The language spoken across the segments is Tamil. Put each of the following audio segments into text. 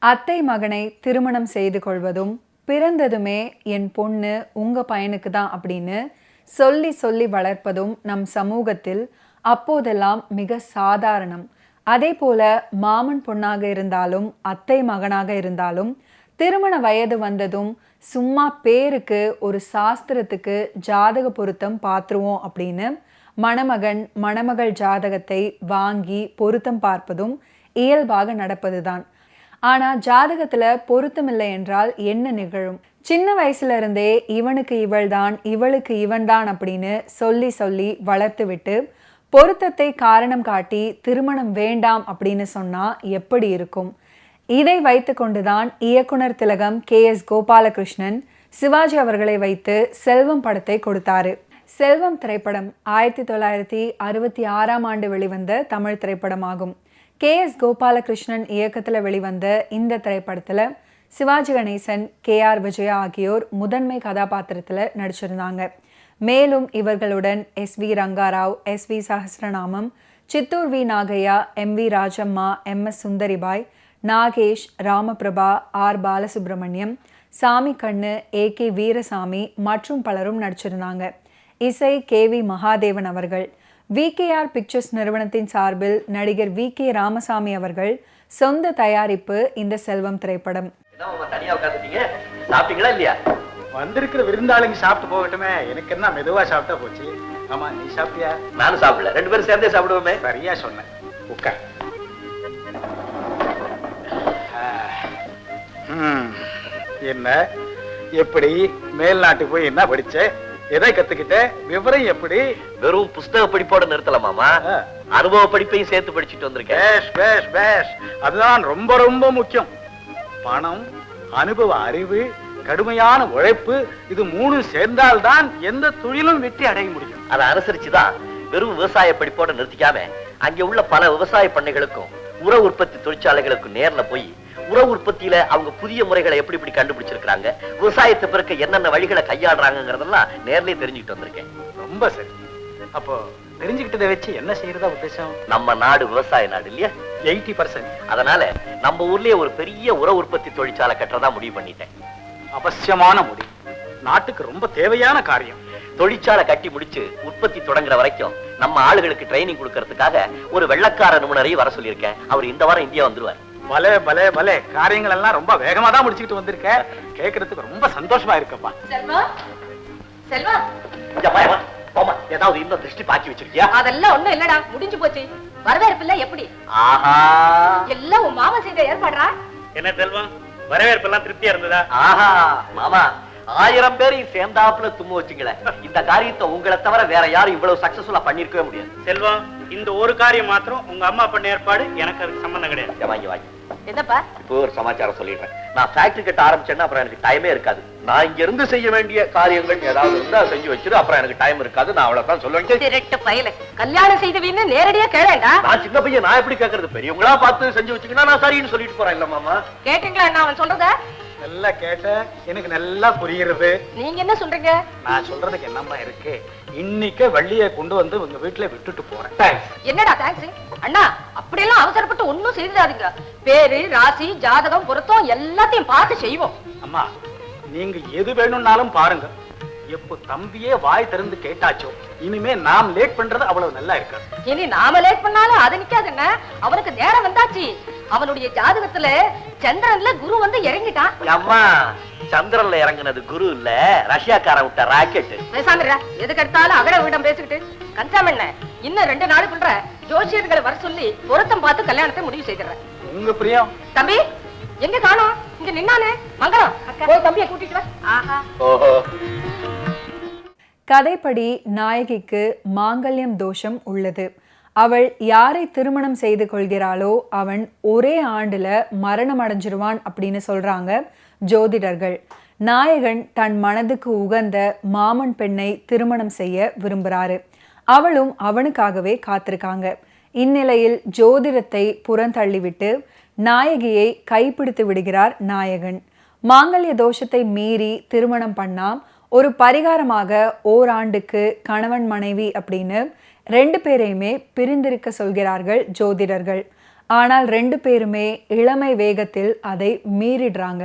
அத்தை மகனை திருமணம் செய்து கொள்வதும் பிறந்ததுமே என் பொண்ணு உங்க பையனுக்கு தான் அப்படின்னு சொல்லி சொல்லி வளர்ப்பதும் நம் சமூகத்தில் அப்போதெல்லாம் மிக சாதாரணம். அதே போல மாமன் பொண்ணாக இருந்தாலும் அத்தை மகனாக இருந்தாலும் திருமண வயது வந்ததும் சும்மா பேருக்கு ஒரு சாஸ்திரத்துக்கு ஜாதக பொருத்தம் பார்த்துருவோம் அப்படின்னு மணமகன் மணமகள் ஜாதகத்தை வாங்கி பொருத்தம் பார்ப்பதும் இயல்பாக நடப்பதுதான். ஆனா ஜாதகத்துல பொருத்தமில்லை என்றால் என்ன நிகழும்? சின்ன வயசுல இருந்தே இவனுக்கு இவள்தான் இவளுக்கு இவன்தான் அப்படின்னு சொல்லி சொல்லி வளர்த்து விட்டு பொருத்தத்தை காரணம் காட்டி திருமணம் வேண்டாம் அப்படின்னு சொன்னா எப்படி இருக்கும்? இதை வைத்து கொண்டுதான் இயக்குனர் திலகம் KS கோபாலகிருஷ்ணன் சிவாஜி அவர்களை வைத்து செல்வம் படத்தை கொடுத்தாரு. செல்வம் திரைப்படம் 1966ஆம் ஆண்டு வெளிவந்த தமிழ் திரைப்படமாகும். KS கோபாலகிருஷ்ணன் இயக்கத்தில் வெளிவந்த இந்த திரைப்படத்தில் சிவாஜி கணேசன், KR விஜயா ஆகியோர் முதன்மை கதாபாத்திரத்தில் நடிச்சிருந்தாங்க. மேலும் இவர்களுடன் SV Ranga Rao, SV Sahasranamam, Chittoor V Nagaiah, MV Rajamma, MS Sundaribai, Nagesh, Ramaprabha, R Balasubramaniam, சாமி கண்ணு, AK வீரசாமி மற்றும் பலரும் நடிச்சிருந்தாங்க. இசை KV மகாதேவன் அவர்கள். VKR பிக்சர்ஸ் நிறுவனத்தின் சார்பில் நடிகர் VK ராமசாமி அவர்கள் சொந்த தயாரிப்பு இந்த செல்வம் திரைப்படம். வந்திருக்கிற விருந்தாளிங்க சாப்பிட்டு போகட்டுமே, எனக்கு என்ன மெதுவா சாப்பிட்டா போச்சு. ஆமா, நீ சாப்பிட்டியா? நானும் சாப்பிடல, ரெண்டு பேரும் சேர்ந்தே சாப்பிடுவோமே. சரியா சொன்னேன், உட்கார். என்ன எப்படி மேல்நாட்டு போய் என்ன படிச்ச, எதை கத்துக்கிட்ட, விவரம் எப்படி? வெறும் புஸ்தக படிப்போட நிறுத்தல மாமா, அனுபவ படிப்பையும் சேர்த்து படிச்சுட்டு வந்திருக்கேன். அதுதான் ரொம்ப ரொம்ப முக்கியம். பணம், அனுபவ அறிவு, கடுமையான உழைப்பு, இது மூணு சேர்ந்தால்தான் எந்த தொழிலும் வெற்றி அடைய முடியும். அதை அனுசரிச்சுதான் வெறும் விவசாய படிப்போட நிறுத்திக்காம அங்க உள்ள பல விவசாய பண்ணைகளுக்கும் உர உற்பத்தி தொழிற்சாலைகளுக்கும் நேர்ல போய் உர உற்பத்தியில அவங்க புதிய முறைகளை எப்படி இப்படி கண்டுபிடிச்சிருக்காங்க, விவசாயத்தை பிறக்க என்னென்ன வழிகளை கையாடுறாங்கிறதெல்லாம் நேர்லயே தெரிஞ்சுக்கிட்டு வந்திருக்கேன். ரொம்ப சரி. அப்போ தெரிஞ்சுக்கிட்டதை வச்சு என்ன செய்யறதா உத்தேசம்? நம்ம நாடு விவசாய நாடு இல்லையா, 80%. அதனால நம்ம ஊர்லயே ஒரு பெரிய உர உற்பத்தி தொழிற்சாலை கட்டுறதா முடிவு பண்ணிட்டேன். அவசியமான முடிவு, நாட்டுக்கு ரொம்ப தேவையான காரியம். தொழிற்சாலை கட்டி முடிச்சு உற்பத்தி தொடங்குற வரைக்கும் நம்ம ஆளுகளுக்கு ட்ரைனிங் கொடுக்கறதுக்காக ஒரு வெள்ளக்கார நிபுணரையும் வர சொல்லியிருக்கேன். அவர் இந்த வாரம் இந்தியா வந்துருவார். பலே பலே பலே, காரியங்கள் எல்லாம் ரொம்ப வேகமா தான் முடிச்சுக்கிட்டு வந்திருக்க. கேட்கறதுக்கு ரொம்ப சந்தோஷமா இருக்கப்பா. செல்வா, செல்வா, ஏதாவது இன்னும் திருஷ்டி பாக்கி வச்சிருக்கியா? அதெல்லாம் ஒண்ணும் இல்லடா, முடிஞ்சு போச்சு. வரவேற்பு எப்படி? ஆஹா, எல்லாம் உன் மாமா செய்த ஏற்பாடுறா. என்ன செல்வம், வரவேற்பு எல்லாம் திருப்தியா இருந்ததா? ஆஹா மாமா, 1000 பேரையும் சேர்ந்தாப்புல தும்ம வச்சுங்களேன். இந்த காரியத்தை உங்களை தவிர வேற யாரும் இவ்வளவு சக்சஸ்ஃபுல்லா பண்ணிருக்கவே முடியாது. செல்வம், இந்த ஒரு காரியம் மாத்திரம் உங்க அம்மா பண்ண ஏற்பாடு, எனக்கு அதுக்கு சம்பந்தம் கிடையாது. வாங்கி என்னப்பா? இப்போ ஒரு சமாச்சாரம் சொல்லிடுறேன். நான் ஃபேக்டரி கட்ட ஆரம்பிச்சேன்னா அப்புறம் எனக்கு டைமே இருக்காது. நான் இங்க இருந்து செய்ய வேண்டிய காரியங்கள் ஏதாவது இருந்தா செஞ்சு வச்சிரு, அப்புறம் எனக்கு டைம் இருக்காது. நான் அவ்வளவுதான் சொல்லுவேன். திருட்டு பயல, கல்யாணம் செய்தவீன்னு நேரடியா கேளேண்டா. நான் சின்ன பையன், நான் எப்படி கேட்கறது? பெரியவங்களா பார்த்து செஞ்சு வச்சுக்கினா நான் சரின்னு சொல்லிட்டு போறேன். இல்ல மாமா, கேட்டீங்களா என்ன அவன் சொல்றத? நல்லா கேட்ட, எனக்கு நல்லா புரியுறது. நீங்க என்ன சொல்றீங்க? நான் சொல்றதுக்கு என்னம்மா இருக்கு? இன்னைக்கு வள்ளியை கொண்டு வந்து உங்க வீட்டுல விட்டுட்டு போறேன். என்னடா தேங்க்ஸ் அண்ணா? அப்படியெல்லாம் அவசரப்பட்டு ஒன்னும் செய்தாதீங்க. பேரு, ராசி, ஜாதகம், பொருத்தம் எல்லாத்தையும் பார்த்து செய்வோம். அம்மா, நீங்க எது வேணும்னாலும் பாருங்க. எப்போ தம்பியே வாய் திறந்து கேட்டாச்சோ, இனிமே நாம் லேட் பண்றது அவ்வளவு நல்லா இருக்காது. இனி நாம லேட் பண்ணாலும் அது நிக்காது. என்ன, அவனுக்கு நேரம் வந்தாச்சு. அவனுடைய ஜாதகத்துல சந்திரன்ல குரு வந்து இறங்கிட்டான். அம்மா, சந்திரன்ல இறங்குனது குரு இல்ல, ரஷ்யாக்காரன் விட்ட ராக்கெட். பேசாம எதுக்கு எடுத்தாலும் அகட விடம் பேசிக்கிட்டு கன்சாம் என்ன? இன்னும் 2 நாளுக்குள்ள ஜோசியர்களை வர சொல்லி பொருத்தம் பார்த்து கல்யாணத்தை முடிவு செய்திடுறேன். உங்க பிரியம். தம்பி எங்க காணோம்? இங்க நின்னானே மங்களம், போய் தம்பியை கூட்டிட்டு வா. ஆஹா, ஓஹோ. கதைப்படி நாயகிக்கு மாங்கல்யம் தோஷம் உள்ளது. அவள் யாரை திருமணம் செய்து கொள்கிறாளோ அவன் ஒரே ஆண்டுல மரணம் அடைஞ்சிருவான் அப்படின்னு சொல்றாங்க ஜோதிடர்கள். நாயகன் தன் மனதுக்கு உகந்த மாமன் பெண்ணை திருமணம் செய்ய விரும்புறாரு. அவளும் அவனுக்காகவே காத்திருக்காங்க. இந்நிலையில் ஜோதிடத்தை புறந்தள்ளிவிட்டு நாயகியை கைப்பிடித்து விடுகிறார் நாயகன். மாங்கல்ய தோஷத்தை மீறி திருமணம் பண்ணா ஒரு பரிகாரமாக ஓராண்டுக்கு கணவன் மனைவி அப்படின்னு 2 பேரையுமே பிரிந்திருக்க சொல்கிறார்கள் ஜோதிடர்கள். ஆனால் 2 பேருமே இளமை வேகத்தில் அதை மீறிடுறாங்க.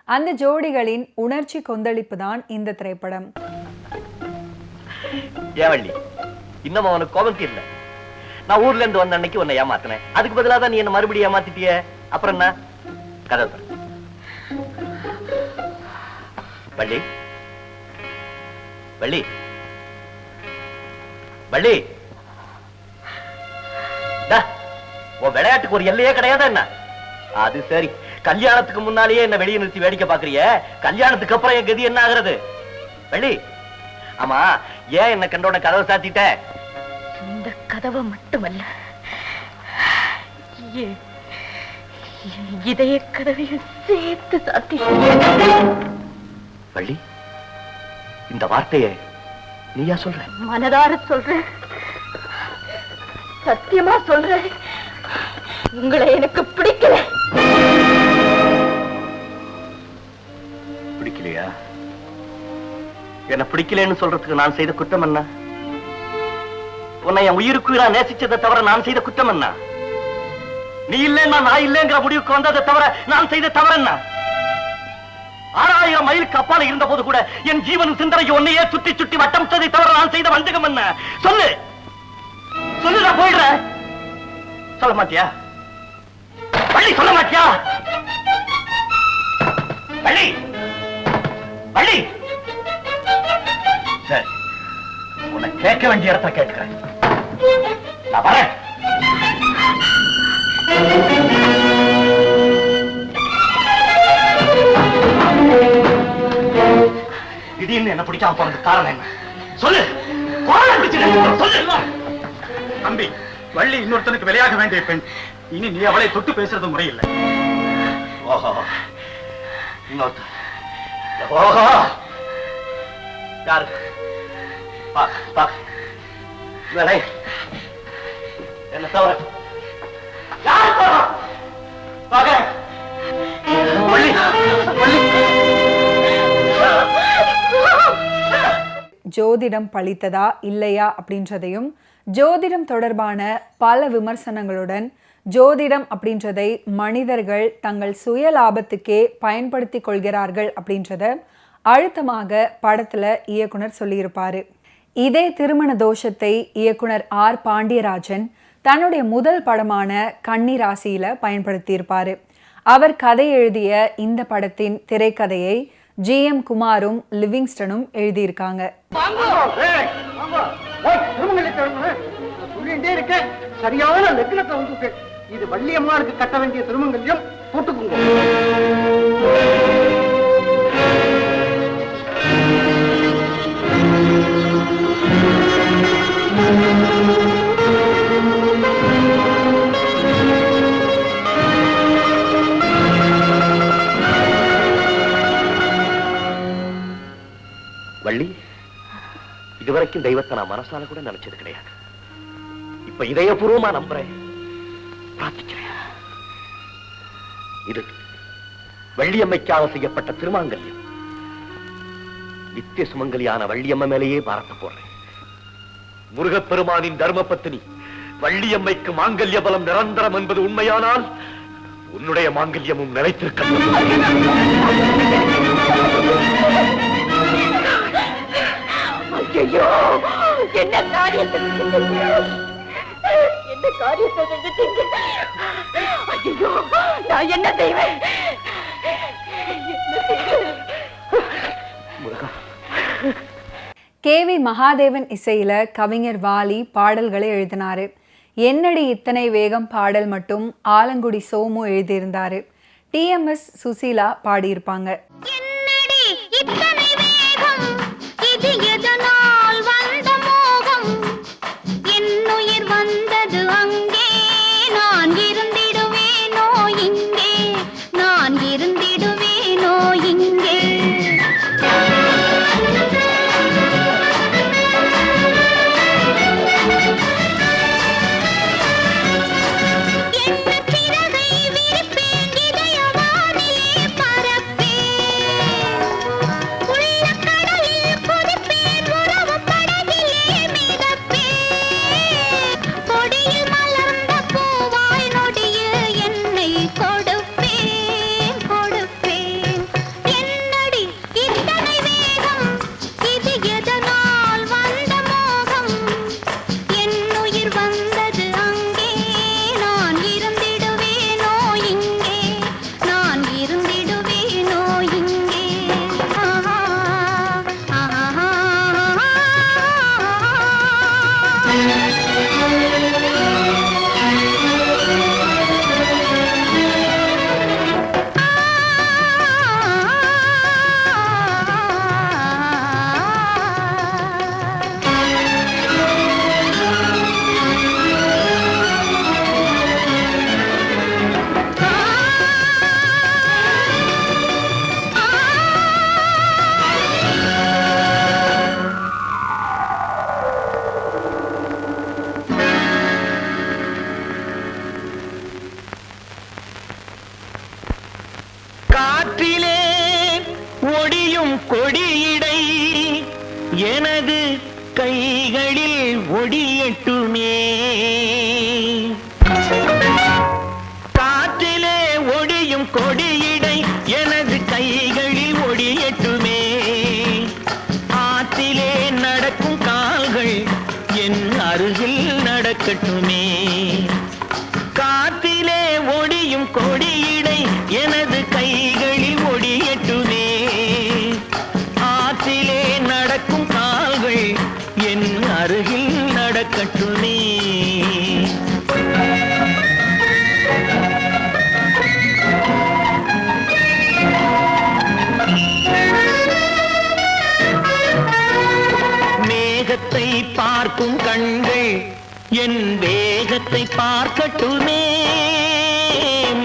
அந்த ஜோடிகளின் உணர்ச்சி கொந்தளிப்பு தான் இந்த திரைப்படம். ஏவள்ளி, இன்னும் அவனுக்கு கோபம் இல்ல. நான் ஊர்ல இருந்து வந்த அன்னைக்கு உன்னை ஏமாத்தினேன். அதுக்கு பதிலா தான் நீ என்ன மறுபடியும் ஏமாத்திட்டிய. அப்புறம் என்ன கதை? வள்ளி, வள்ளி, வள்ளி, உன் விளையாட்டுக்கு ஒரு எல்லையே கிடையாது என்ன? அது சரி, கல்யாணத்துக்கு முன்னாலேயே என்ன வெளியே நிறுத்தி வேடிக்கை பாக்குறிய, கல்யாணத்துக்கு அப்புறம் என் கதி என்ன ஆகுறது? வள்ளி, ஆமா, ஏன் என்ன கண்டோட கதவை சாத்திட்ட? இந்த கதவை மட்டுமல்ல, இதய கதவையும் சேர்த்து சாத்தி. வள்ளி, இந்த வார்த்தையை நீயா சொல்ற? மனதார சொல்றேன், சத்தியமா சொல்றேன், உங்களை எனக்கு பிடிக்கல. பிடிக்கலையா? என்ன பிடிக்கலன்னு சொல்றதுக்கு நான் செய்த குற்றம் என்ன? உன்னை என் உயிருக்குயிரா நேசிச்சதை தவிர நான் செய்த குற்றம் என்ன? நீ இல்லைன்னா நான் இல்லைங்கிற முடிவுக்கு வந்ததை தவிர நான் செய்த தவறு என்ன? 6000 மைலுக்கு அப்பால இருந்த போது கூட என் ஜீவன் சிந்தனைக்கு ஒன்னையே சுற்றி சுற்றி வட்டமிட்டதை தவிர நான் செய்த வஞ்சகம் என்ன? சொல்லு, சொல்லு, நான் போயிடுறேன். சொல்ல மாட்டியா வள்ளி? சொல்ல மாட்டியா வள்ளி? வள்ளி, சரி, உன்னை கேட்க வேண்டிய இடத்துல கேட்கிறேன். நான் வரேன். திடீர்னு என்ன பிடிக்காம போறதுக்கு காரணம் என்ன? சொல்லு. சொல்லு. தம்பி, வள்ளி இன்னொருத்தனுக்கு விளையாக வேண்டிய பெண். இனி நீ அவளை தொட்டு பேசுறது முறையில்லை. ஓஹோ, ஓஹோ, யாரு? என்ன தவிர ஜோதிடம் பழித்ததா இல்லையா அப்படின்றதையும், ஜோதிடம் தொடர்பான பல விமர்சனங்களுடன் ஜோதிடம் அப்படின்றதை மனிதர்கள் தங்கள் சுய லாபத்துக்கே பயன்படுத்தி கொள்கிறார்கள் அப்படின்றத அழுத்தமாக படத்துல இயக்குனர் சொல்லியிருப்பாரு. இதே திருமண தோஷத்தை இயக்குனர் ஆர் பாண்டியராஜன் தன்னுடைய முதல் படமான கன்னிராசியில பயன்படுத்தியிருப்பாரு. அவர் கதை எழுதிய இந்த படத்தின் திரைக்கதையை GM குமாரும் லிவிங்ஸ்டனும் எழுதியிருக்காங்க. சரியான லக்னத்தை வந்து இது வள்ளியம்மாளுக்கு கட்ட வேண்டிய திருமங்கல்யம் போட்டுக்குங்க. வள்ளி, இதுவரைக்கும் தெய்வத்தை நான் மனசால கூட நினைச்சது கிடையாது. இப்ப இதயபூர்வமா நம்புறேன், பிரார்த்திக்கிறேன். இது வள்ளியம்மைக்காக செய்யப்பட்ட திருமாங்கல்யம். நித்திய சுமங்கலியான வள்ளியம்மை மேலேயே பாரத்தை போடுறேன். முருகப்பெருமானின் தர்ம பத்தினி வள்ளியம்மைக்கு மாங்கல்ய பலம் நிரந்தரம் என்பது உண்மையானால் உன்னுடைய மாங்கல்யமும் நிலைத்திருக்க. ஐயோ, என்ன காரியத்தை செஞ்சுட்டீங்க? ஐயோ, நான் என்ன செய்வேன்? KV மகாதேவன் இசையில கவிஞர் வாலி பாடல்களை எழுதினாரு. என்னடி இத்தனை வேகம் பாடல் மட்டும் ஆலங்குடி சோமு எழுதியிருந்தாரு. TMS சுசீலா பாடியிருப்பாங்க. புள்ள காற்றிலே ஒடியும் கொடியிடை எனது கைகளில் ஒடியட்டுமே. காற்றிலே ஒடியும் கொடியிடை எனது கைகளில் ஒடியட்டுமே. ஆற்றிலே நடக்கும் கால்கள் என் அருகில் நடக்கட்டுமே. காற்றிலே ஒடியும் கொடியிடை எனது கைகளில் ஒடியட்டுமே. ஆற்றிலே நடக்கும் கால்கள் என் அருகில் நடக்கட்டுமே. மேகத்தை பார்க்கும் கண்கள் என் வேகத்தை பார்க்கட்டுமே.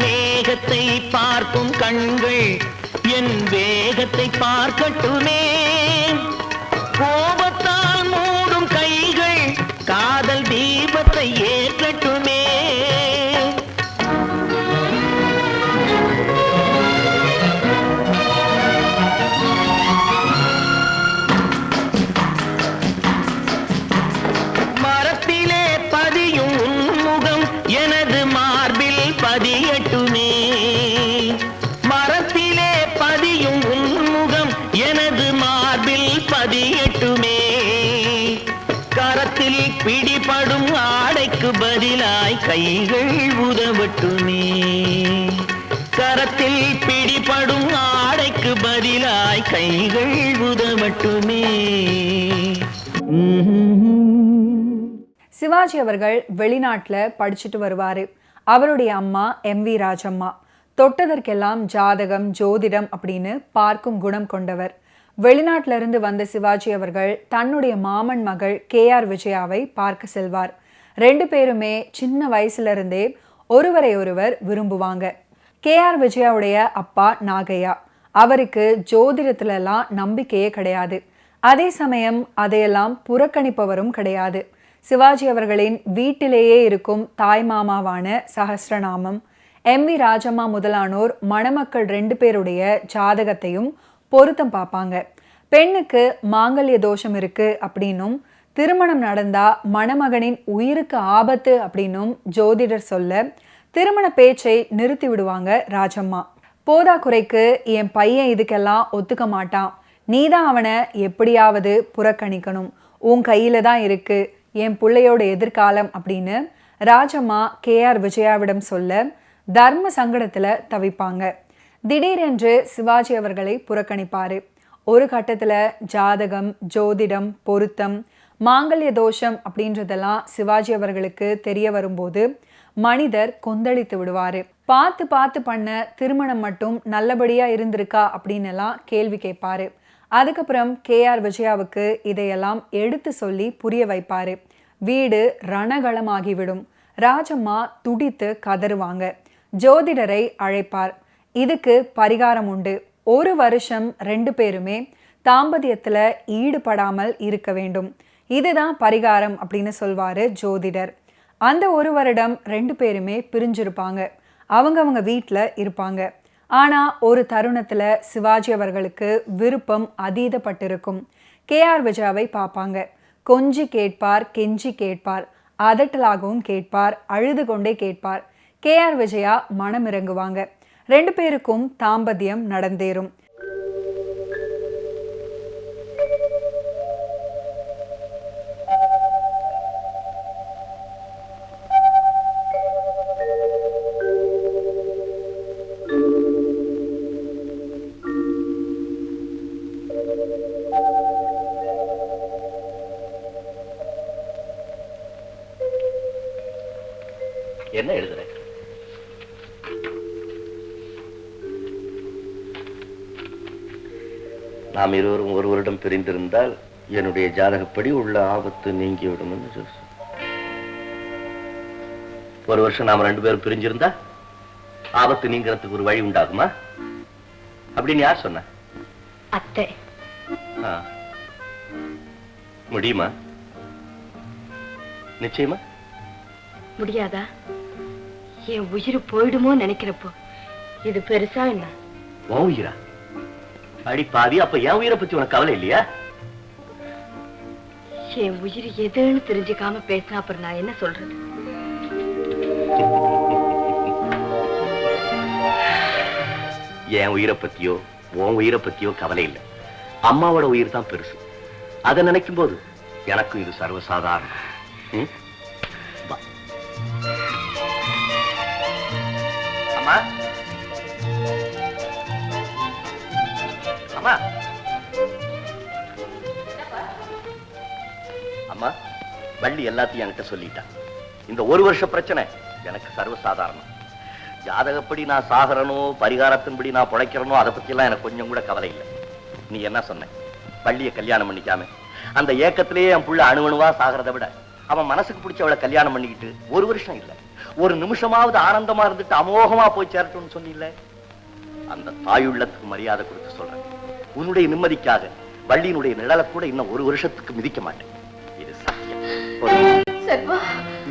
மேகத்தை பார்க்கும் கண்கள் என் வேகத்தை பார்க்கட்டுமே. கோபத்தால் மூடும் கைகள் காதல் தீபத்தை ஏற்றட்டுமே. மரத்திலே பதியும் உன்முகம் எனது மார்பில் பதியட்டுமே. மரத்திலே பதியும் உன்முகம் எனது மார்பில் பதியட்டுமே. கரத்தில் பிடிபடும் ஆடைக்கு பதிலாய் கைகள் உதவட்டுமே. கரத்தில் பிடிபடும் ஆடைக்கு பதிலாய் கைகள் உதவட்டுமே. சிவாஜி அவர்கள் வெளிநாட்டுல படிச்சுட்டு வருவாரு. அவருடைய அம்மா MV ராஜம்மா. தொட்டதற்கெல்லாம் ஜாதகம் ஜோதிடம் அப்படின்னு பார்க்கும் குணம் கொண்டவர். வெளிநாட்டில இருந்து வந்த சிவாஜி அவர்கள் தன்னுடைய மாமன் மகள் KR விஜயாவை பார்க்க செல்வார். 2 பேருமே சின்ன வயசுல இருந்தே ஒருவரை ஒருவர் விரும்புவாங்க. KR விஜயாவுடைய அப்பா நாகையா. அவருக்கு ஜோதிடத்திலெல்லாம் நம்பிக்கையே கிடையாது. அதே சமயம் அதையெல்லாம் புறக்கணிப்பவரும் கிடையாது. சிவாஜி அவர்களின் வீட்டிலேயே இருக்கும் தாய் மாமாவான சஹஸ்ரநாமம், MV ராஜம்மா முதலானோர் மணமக்கள் 2 பேருடைய ஜாதகத்தையும் பொருத்தம் பார்ப்பாங்க. பெண்ணுக்கு மாங்கல்ய தோஷம் இருக்கு அப்படின்னும், திருமணம் நடந்தா மணமகனின் உயிருக்கு ஆபத்து அப்படின்னும் ஜோதிடர் சொல்ல திருமண பேச்சை நிறுத்தி விடுவாங்க ராஜம்மா. போதா குறைக்கு என் பையன் இதுக்கெல்லாம் ஒத்துக்க மாட்டான், நீதான் அவனை எப்படியாவது புறக்கணிக்கணும், உன் கையில தான் இருக்கு என் பிள்ளையோட எதிர்காலம் அப்படின்னு ராஜம்மா KR விஜயாவிடம் சொல்ல தர்ம சங்கடத்துல தவிப்பாங்க. திடீரென்று சிவாஜி அவர்களை புறக்கணிப்பாரு. ஒரு கட்டத்துல ஜாதகம், ஜோதிடம், பொருத்தம், மாங்கல்ய தோஷம் அப்படின்றதெல்லாம் சிவாஜி அவர்களுக்கு தெரிய வரும்போது மனிதர் கொந்தளித்து விடுவாரு. பார்த்து பார்த்து பண்ண திருமணம் மட்டும் நல்லபடியா இருந்திருக்கா அப்படின்னு எல்லாம் கேள்வி கேட்பாரு. அதுக்கப்புறம் KR விஜயாவுக்கு இதையெல்லாம் எடுத்து சொல்லி புரிய வைப்பாரு. வீடு ரணகளமாகிவிடும். ராஜம்மா துடித்து கதறுவாங்க. ஜோதிடரை அழைப்பார். இதுக்கு பரிகாரம் உண்டு. 1 வருஷம் 2 பேருமே தாம்பத்தியத்துல ஈடுபடாமல் இருக்க வேண்டும். இதுதான் பரிகாரம் அப்படின்னு சொல்வாரு ஜோதிடர். அந்த 1 வருடம் 2 பேருமே பிரிஞ்சிருப்பாங்க. அவங்க வீட்டில் இருப்பாங்க. ஆனா ஒரு தருணத்துல சிவாஜி அவர்களுக்கு விருப்பம் அதீதப்பட்டிருக்கும். KR விஜயாவை பார்ப்பாங்க. கொஞ்சி கேட்பார், கெஞ்சி கேட்பார், அதட்டலாகவும் கேட்பார், அழுது கொண்டே கேட்பார். KR விஜயா மனம் இறங்குவாங்க. 2 பேருக்கும் தாம்பத்தியம் நடந்தேறும். என்ன எழுதுற? நாம் இருவரும் 1 வருடம் பிரிந்திருந்தால் என்னுடைய ஜாதகப்படி உள்ள ஆபத்து நீங்கிவிடும் என்று சொல்லு. 1 வருஷம் நாம 2 பேரும் பிரிஞ்சிருந்தா ஆபத்து நீங்கிறதுக்கு ஒரு வழி உண்டாகுமா அப்படின்னு யார் சொன்ன? அத்தை. முடியுமா? நிச்சயமா முடியாதா? என் உயிர் போயிடுமோ நினைக்கிறப்போ இது பெருசா என்ன? உன் உயிரா? அடி பாவி, அப்ப என் உயிரை பத்தி உனக்கு கவலை இல்லையா? என் உயிர் எதுன்னு தெரிஞ்சுக்காம பேசினா அப்புறம் நான் என்ன சொல்றது? என் உயிரை பத்தியோ உன் உயிரை பத்தியோ கவலை இல்லை. அம்மாவோட உயிர் தான் பெருசு. அதை நினைக்கும் போது எனக்கும் இது சர்வசாதாரணம். வா. அம்மா, அம்மா, அம்மா, வள்ளி எல்லாத்தையும் என்கிட்ட சொல்லிட்டா. இந்த ஒரு வருஷ பிரச்சனை எனக்கு சர்வசாதாரணம். ஜாதகப்படி நான் சாகரனோ பரிகாரத்தின்படி நான் பிழைக்கிறனோ அதை பத்தி எல்லாம் எனக்கு கொஞ்சம் கூட கவலை இல்லை. நீ என்ன சொன்ன? வள்ளியை கல்யாணம் பண்ணிக்காம அந்த ஏக்கத்திலேயே என் புள்ள அணுவணுவா சாகிறத விட அவன் மனசுக்கு பிடிச்சவளை கல்யாணம் பண்ணிக்கிட்டு ஒரு வருஷம் இல்ல, ஒரு நிமிஷமாவது ஆனந்தமா இருந்துட்டு அமோகமா போய் சேரட்டும்னு சொன்னில்ல. அந்த தாயுள்ளத்துக்கு மரியாதை கொடுத்து சொல்றேன். உன்னுடைய நிம்மதிக்காக வள்ளியினுடைய நிழலை கூட இன்னும் ஒரு வருஷத்துக்கு மிதிக்க மாட்டேன். இது சத்தியம்.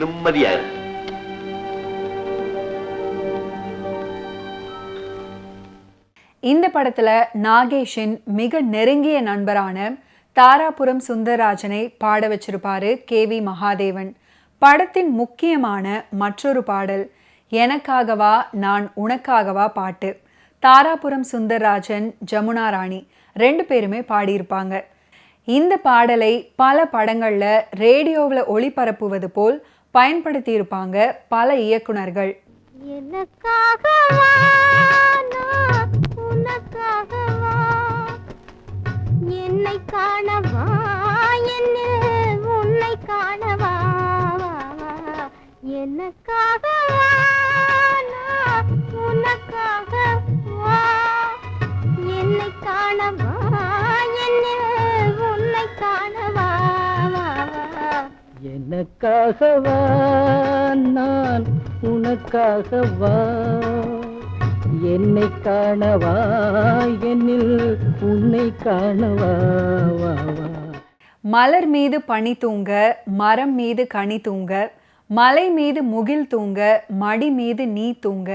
நிம்மதியா இருக்கு. இந்த படத்துல நாகேஷின் மிக நெருங்கிய நண்பரான தாராபுரம் சுந்தரராஜனை பாட வச்சிருப்பாரு KV மகாதேவன். படத்தின் முக்கியமான மற்றொரு பாடல் எனக்காகவா நான் உனக்காகவா பாட்டு. தாராபுரம் சுந்தரராஜன், ஜமுனா ராணி 2 பேருமே பாடியிருப்பாங்க. இந்த பாடலை பல படங்கள்ல ரேடியோவில் ஒளிபரப்புவது போல் பயன்படுத்தியிருப்பாங்க பல இயக்குனர்கள். என்னை காணவா, என்னில் உன்னை காணவா, எனக்காகவா நான் உனக்காகவா, என்னை காணவா, என்னில் உன்னை காணவா, எனக்காகவா நான் உனக்காகவா, என்னை காணவா, என்னில் உன்னை காணவா. மலர் மீது பனி தூங்க, மரம் மீது கனி தூங்க, மலை மீது முகில் தூங்க, மடி மீது நீ தூங்க,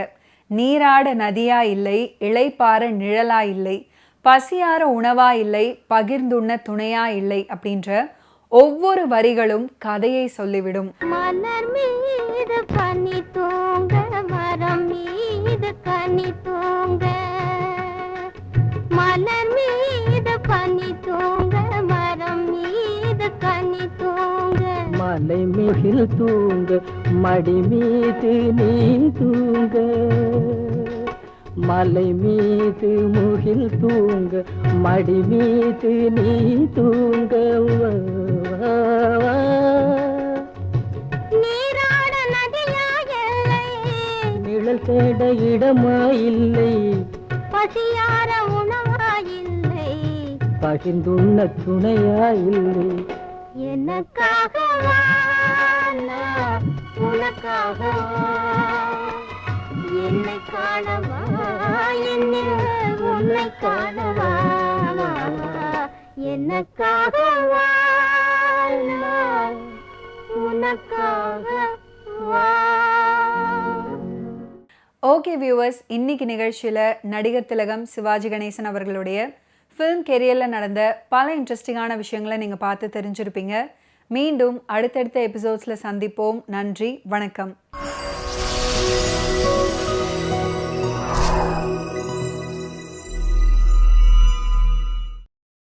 நீராட நதியா இல்லை, இளைப்பாற நிழலா இல்லை, பசியார உணவா இல்லை, பகிர்ந்துண்ண துணையா இல்லை அப்படின்ற ஒவ்வொரு வரிகளும் கதையை சொல்லிவிடும். மலர் மீது பனி தூங்க, மரம் மீது கனி தூங்க, மலர் மீது பனி தூங்க, மரம் மீது கனி தூங்க, மலை மிகில் தூங்க, மடி மீது நீ தூங்க, மலை மீது முகில் தூங்க, மடி மீது நீ தூங்க, நீராட நதியா இல்லை, நிழல் தேட இடமா இல்லை, பசியார உணவா இல்லை, பகிர்ந்துண்ண துணையா இல்லை, எனக்காகவா நான் உனக்காகவா, என்னை காணவா, என்னில் உன்னை காணவா, எனக்காகவா நான் உனக்காகவா. ஓகே வியூவர்ஸ், இன்னைக்கு நிகழ்ச்சியில் நடிகர் திலகம் சிவாஜி கணேசன் அவர்களுடைய ஃபிலிம் கெரியரில் நடந்த பல இன்ட்ரெஸ்டிங்கான விஷயங்களை நீங்கள் பார்த்து தெரிஞ்சிருப்பீங்க. மீண்டும் அடுத்தடுத்த எபிசோட்ஸில் சந்திப்போம். நன்றி, வணக்கம்.